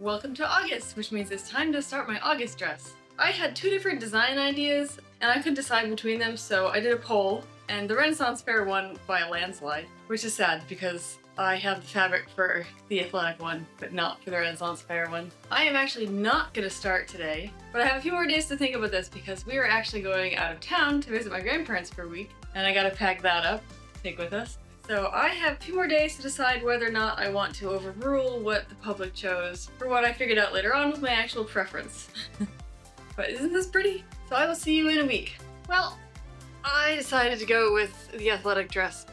Welcome to August, which means it's time to start my August dress. I had 2 different design ideas, and I couldn't decide between them, so I did a poll, and the Renaissance Fair won by a landslide, which is sad because I have the fabric for the athletic one, but not for the Renaissance Fair one. I am actually not gonna start today, but I have a few more days to think about this because we are actually going out of town to visit my grandparents for a week, and I gotta pack that up to take with us. So I have a few more days to decide whether or not I want to overrule what the public chose for what I figured out later on with my actual preference. But isn't this pretty? So I will see you in a week. Well, I decided to go with the athletic dress.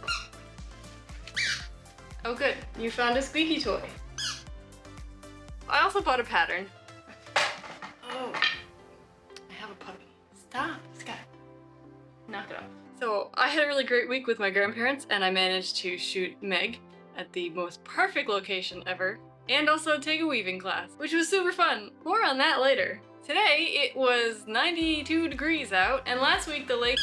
Oh good, you found a squeaky toy. I also bought a pattern. Oh, I have a puppy. Stop, Scott. Knock it off. So I had a really great week with my grandparents and I managed to shoot Meg at the most perfect location ever and also take a weaving class, which was super fun. More on that later. Today it was 92 degrees out and last week the lake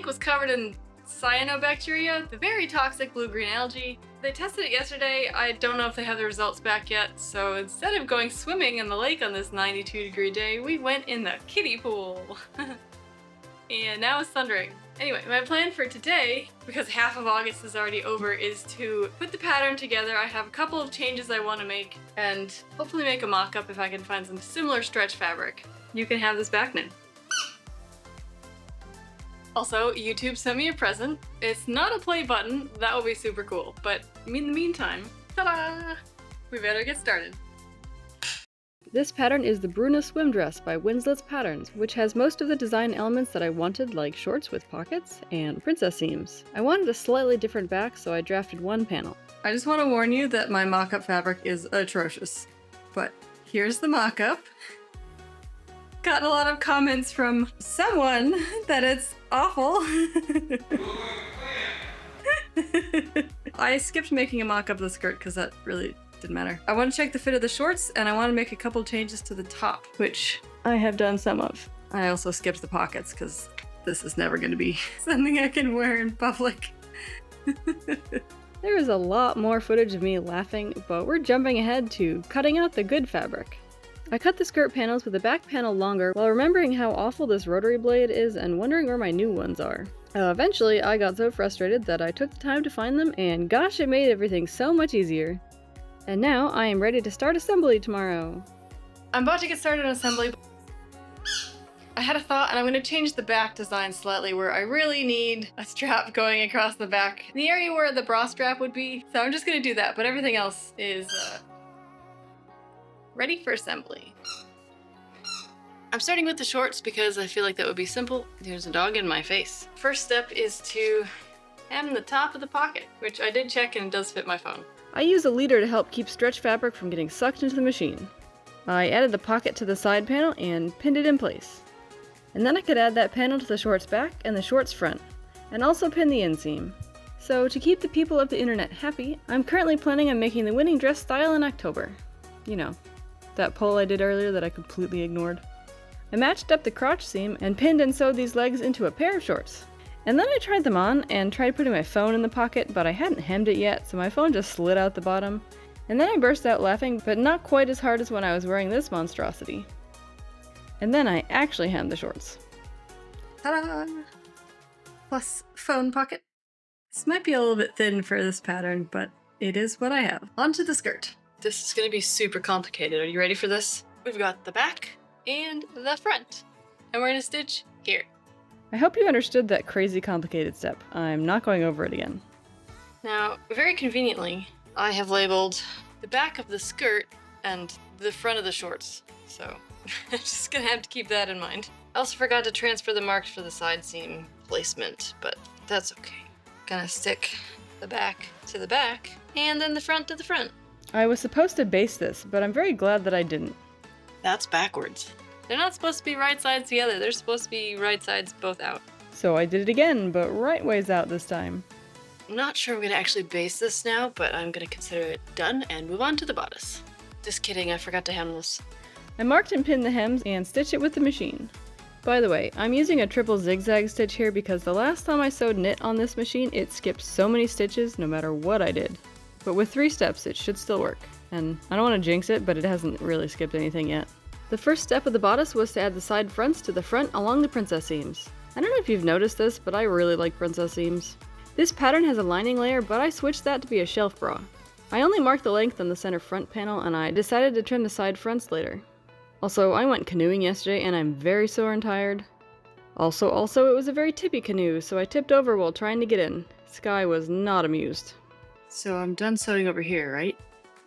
was covered in cyanobacteria, the very toxic blue-green algae. They tested it yesterday. I don't know if they have the results back yet, so instead of going swimming in the lake on this 92-degree day, we went in the kiddie pool. And now it's thundering. Anyway, my plan for today, because half of August is already over, is to put the pattern together. I have a couple of changes I want to make, and hopefully make a mock-up if I can find some similar stretch fabric. You can have this back now. Also, YouTube sent me a present. It's not a play button, that will be super cool, but in the meantime, ta-da! We better get started. This pattern is the Bruna swim dress by Winslet's Patterns, which has most of the design elements that I wanted, like shorts with pockets and princess seams. I wanted a slightly different back, so I drafted one panel. I just want to warn you that my mock-up fabric is atrocious, but here's the mock-up. Got a lot of comments from someone that it's awful. I skipped making a mock-up of the skirt because that really didn't matter. I want to check the fit of the shorts and I want to make a couple changes to the top, which I have done some of. I also skipped the pockets because this is never going to be something I can wear in public. There is a lot more footage of me laughing, but we're jumping ahead to cutting out the good fabric. I cut the skirt panels with the back panel longer while remembering how awful this rotary blade is and wondering where my new ones are. Eventually, I got so frustrated that I took the time to find them, and gosh, it made everything so much easier. And now I am ready to start assembly tomorrow. I'm about to get started on assembly. I had a thought and I'm going to change the back design slightly where I really need a strap going across the back, the area where the bra strap would be. So I'm just going to do that, but everything else is ready for assembly. I'm starting with the shorts because I feel like that would be simple. There's a dog in my face. First step is to hem the top of the pocket, which I did check and it does fit my phone. I use a leader to help keep stretch fabric from getting sucked into the machine. I added the pocket to the side panel and pinned it in place. And then I could add that panel to the shorts back and the shorts front, and also pin the inseam. So to keep the people of the internet happy, I'm currently planning on making the winning dress style in October. You know, that poll I did earlier that I completely ignored. I matched up the crotch seam and pinned and sewed these legs into a pair of shorts. And then I tried them on and tried putting my phone in the pocket, but I hadn't hemmed it yet, so my phone just slid out the bottom. And then I burst out laughing, but not quite as hard as when I was wearing this monstrosity. And then I actually hemmed the shorts. Ta-da! Plus phone pocket. This might be a little bit thin for this pattern, but it is what I have. Onto the skirt. This is going to be super complicated. Are you ready for this? We've got the back and the front. And we're going to stitch here. I hope you understood that crazy complicated step. I'm not going over it again. Now, very conveniently, I have labeled the back of the skirt and the front of the shorts. So I'm just going to have to keep that in mind. I also forgot to transfer the marks for the side seam placement, but that's okay. Gonna stick the back to the back and then the front to the front. I was supposed to base this, but I'm very glad that I didn't. That's backwards. They're not supposed to be right sides together. They're supposed to be right sides both out. So I did it again, but right ways out this time. I'm not sure I'm going to actually base this now, but I'm going to consider it done and move on to the bodice. Just kidding, I forgot to hem this. I marked and pinned the hems and stitched it with the machine. By the way, I'm using a triple zigzag stitch here because the last time I sewed knit on this machine, it skipped so many stitches no matter what I did. but with 3 steps it should still work. And I don't want to jinx it, but it hasn't really skipped anything yet. The first step of the bodice was to add the side fronts to the front along the princess seams. I don't know if you've noticed this, but I really like princess seams. This pattern has a lining layer, but I switched that to be a shelf bra. I only marked the length on the center front panel, and I decided to trim the side fronts later. Also, I went canoeing yesterday and I'm very sore and tired. Also, it was a very tippy canoe, so I tipped over while trying to get in. Sky was not amused. So I'm done sewing over here, right?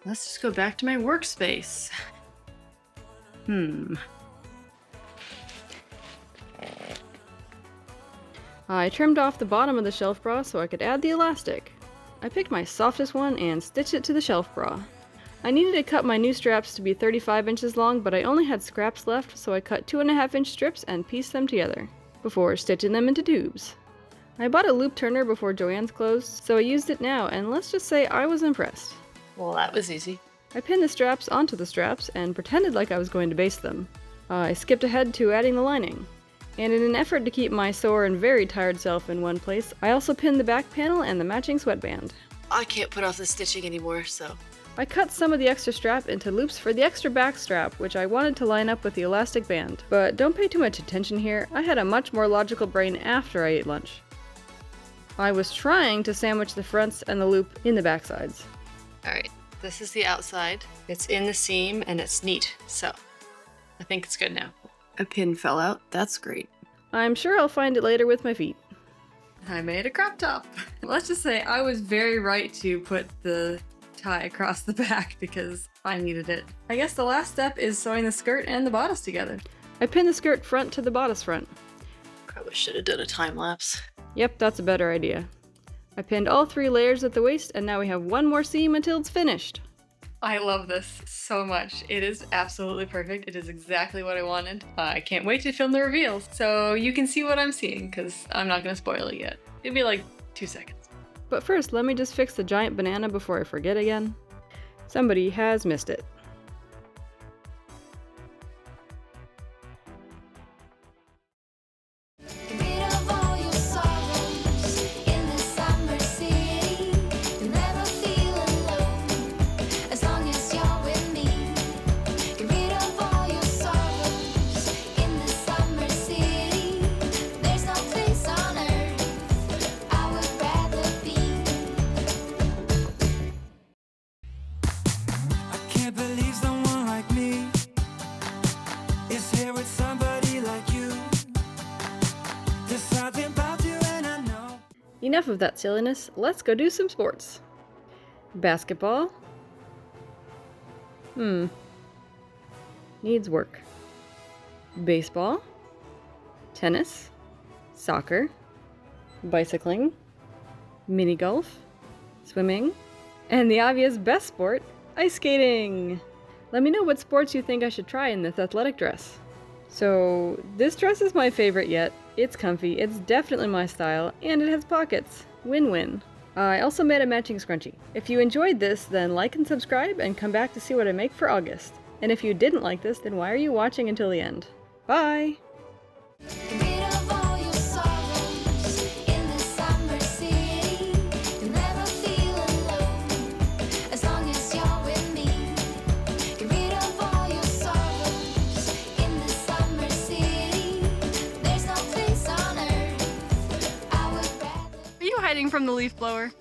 Let's just go back to my workspace. I trimmed off the bottom of the shelf bra so I could add the elastic. I picked my softest one and stitched it to the shelf bra. I needed to cut my new straps to be 35 inches long, but I only had scraps left, so I cut 2.5-inch strips and pieced them together, before stitching them into tubes. I bought a loop turner before Joann's closed, so I used it now, and let's just say I was impressed. Well, that was easy. I pinned the straps onto the straps and pretended like I was going to baste them. I skipped ahead to adding the lining. And in an effort to keep my sore and very tired self in one place, I also pinned the back panel and the matching sweatband. I can't put off the stitching anymore, so... I cut some of the extra strap into loops for the extra back strap, which I wanted to line up with the elastic band. But don't pay too much attention here, I had a much more logical brain after I ate lunch. I was trying to sandwich the fronts and the loop in the back sides. Alright, this is the outside. It's in the seam and it's neat, so I think it's good now. A pin fell out, that's great. I'm sure I'll find it later with my feet. I made a crop top. Let's just say I was very right to put the tie across the back because I needed it. I guess the last step is sewing the skirt and the bodice together. I pinned the skirt front to the bodice front. Probably should have done a time lapse. Yep, that's a better idea. I pinned all 3 layers at the waist, and now we have one more seam until it's finished. I love this so much. It is absolutely perfect. It is exactly what I wanted. I can't wait to film the reveals so you can see what I'm seeing because I'm not going to spoil it yet. It'll be like 2 seconds. But first, let me just fix the giant banana before I forget again. Somebody has missed it. Enough of that silliness, let's go do some sports. Basketball? Needs work. Baseball? Tennis? Soccer? Bicycling? Mini golf? Swimming? And the obvious best sport, ice skating! Let me know what sports you think I should try in this athletic dress. So, this dress is my favorite yet. It's comfy, it's definitely my style, and it has pockets. Win-win. I also made a matching scrunchie. If you enjoyed this, then like and subscribe and come back to see what I make for August. And if you didn't like this, then why are you watching until the end? Bye! Hiding from the leaf blower.